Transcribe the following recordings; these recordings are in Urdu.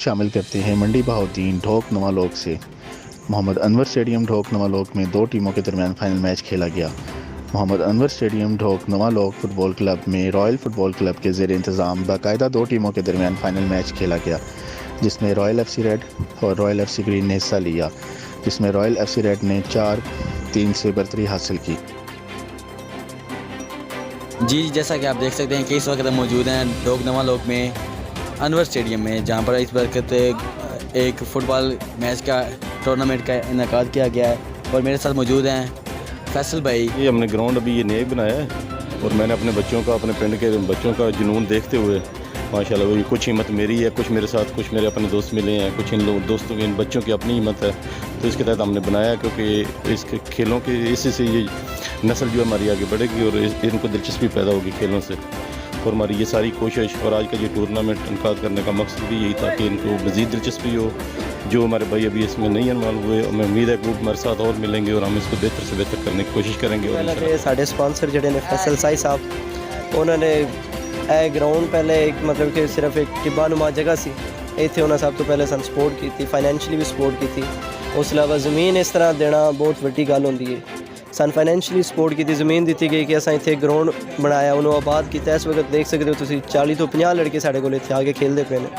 شامل کرتے ہیں منڈی بہاؤدین ڈھوک نوالوک سے۔ محمد انور اسٹیڈیم ڈھوک نوالوک میں 2 ٹیموں کے درمیان فائنل میچ کھیلا گیا۔ محمد انور اسٹیڈیم ڈھوک نوالوک فٹ بال کلب میں رائل فٹ بال کلب کے زیر انتظام باقاعدہ 2 ٹیموں کے درمیان فائنل میچ کھیلا گیا، جس میں رائل ایف سی ریڈ اور رائل ایف سی گرین نے حصہ لیا، جس میں رائل ایف سی ریڈ نے 4-3 سے برتری حاصل کی۔ جی جیسا کہ آپ دیکھ سکتے ہیں کہ اس وقت ہم موجود ہیں ڈھوک نوالوک میں انور اسٹیڈیم میں، جہاں پر اس وقت ایک فٹ بال میچ کا ٹورنامنٹ کا انعقاد کیا گیا ہے، اور میرے ساتھ موجود ہیں فیصل بھائی۔ یہ ہم نے گراؤنڈ ابھی یہ نیا بنایا ہے، اور میں نے اپنے بچوں کا، اپنے پنڈ کے بچوں کا جنون دیکھتے ہوئے ماشاءاللہ وہی کچھ ہمت میری ہے، کچھ میرے ساتھ کچھ میرے اپنے دوست ملے ہیں، کچھ ان دوستوں کے ان بچوں کی اپنی ہمت ہے، تو اس کے تحت ہم نے بنایا، کیونکہ اس کے کھیلوں کے اسی سے یہ نسل جو ہماری آگے بڑھے گی اور ان کو دلچسپی پیدا ہوگی کھیلوں سے، اور ہماری یہ ساری کوشش اور آج کا یہ ٹورنامنٹ انعقاد کرنے کا مقصد بھی یہی تھا کہ ان کو مزید دلچسپی ہو۔ جو ہمارے بھائی ابھی اس میں نہیں انوالو ہوئے، ہمیں امید ہے کہ وہ ہمارے ساتھ اور ملیں گے اور ہم اس کو بہتر سے بہتر کرنے کی کوشش کریں گے۔ سارے سپانسر جڑے نے فیصل سائی صاحب، انہوں نے اے گراؤنڈ پہلے ایک مطلب کہ صرف ایک ٹبا نما جگہ سی، اتنے انہوں نے سب تو پہلے سن سپورٹ کی تھی، فائنینشلی بھی سپورٹ کی تھی۔ اس علاوہ زمین اس طرح دینا بہت وڈی گل ہوندی ہے، سن فائنینشلی سپورٹ کی تھی، زمین دیتی گئی کہ اساں اتنے گراؤنڈ بنایا، انہوں آباد کیتا۔ اس وقت دیکھ سکتے ہو تسی 40 تو 50 لڑکے ساڈے کول اتنے آگے کھیلتے پے نے۔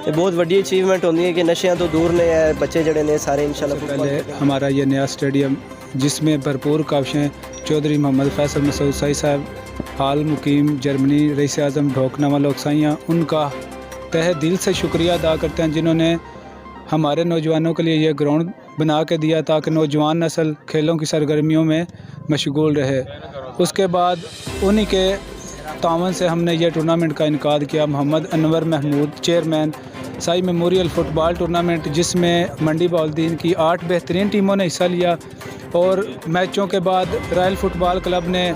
یہ بہت وڈی اچیومنٹ ہوندی ہے کہ نشیاں تو دور نے بچے جڑے نے سارے انشاءاللہ۔ پہلے ہمارا یہ نیا اسٹیڈیم جس میں بھرپور کاوشیں چودھری محمد فیصل مسعود سائی صاحب، حال مقیم جرمنی، رئیس اعظم ڈھوک نوالوک سائیاں، ان کا تہہ دل سے شکریہ ادا کرتے ہیں جنہوں نے ہمارے نوجوانوں کے لیے یہ گراؤنڈ بنا کے دیا تاکہ نوجوان نسل کھیلوں کی سرگرمیوں میں مشغول رہے۔ اس کے بعد انہی کے تعاون سے ہم نے یہ ٹورنامنٹ کا انعقاد کیا، محمد انور محمود چیئرمین سائی میموریل فٹ بال ٹورنامنٹ، جس میں منڈی بہاؤدین کی 8 بہترین ٹیموں نے حصہ لیا، اور میچوں کے بعد رائل فٹ بال کلب نے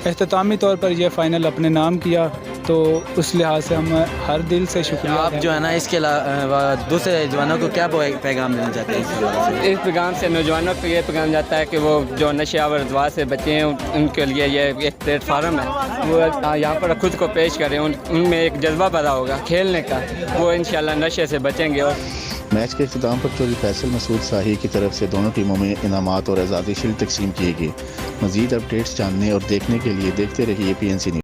اختتامی طور پر یہ فائنل اپنے نام کیا، تو اس لحاظ سے ہم ہر دل سے شکریہ۔ آپ جو ہے نا اس کے علاوہ دوسرے جوانوں کو کیا پیغام دینا چاہتے ہیں؟ اس پیغام سے نوجوانوں کو یہ پیغام جاتا ہے کہ وہ جو نشے آور ادوار سے بچے ہیں ان کے لیے یہ ایک پلیٹ فارم ہے، وہ یہاں پر خود کو پیش کریں، ان میں ایک جذبہ پیدا ہوگا کھیلنے کا، وہ انشاءاللہ نشے سے بچیں گے۔ اور میچ کے اختتام پر چودھری فیصل مسعود ساہی کی طرف سے دونوں ٹیموں میں انعامات اور اعزازی شیلڈ تقسیم کیے گئے۔ مزید اپڈیٹس جاننے اور دیکھنے کے لیے دیکھتے رہیے PNC نیوز۔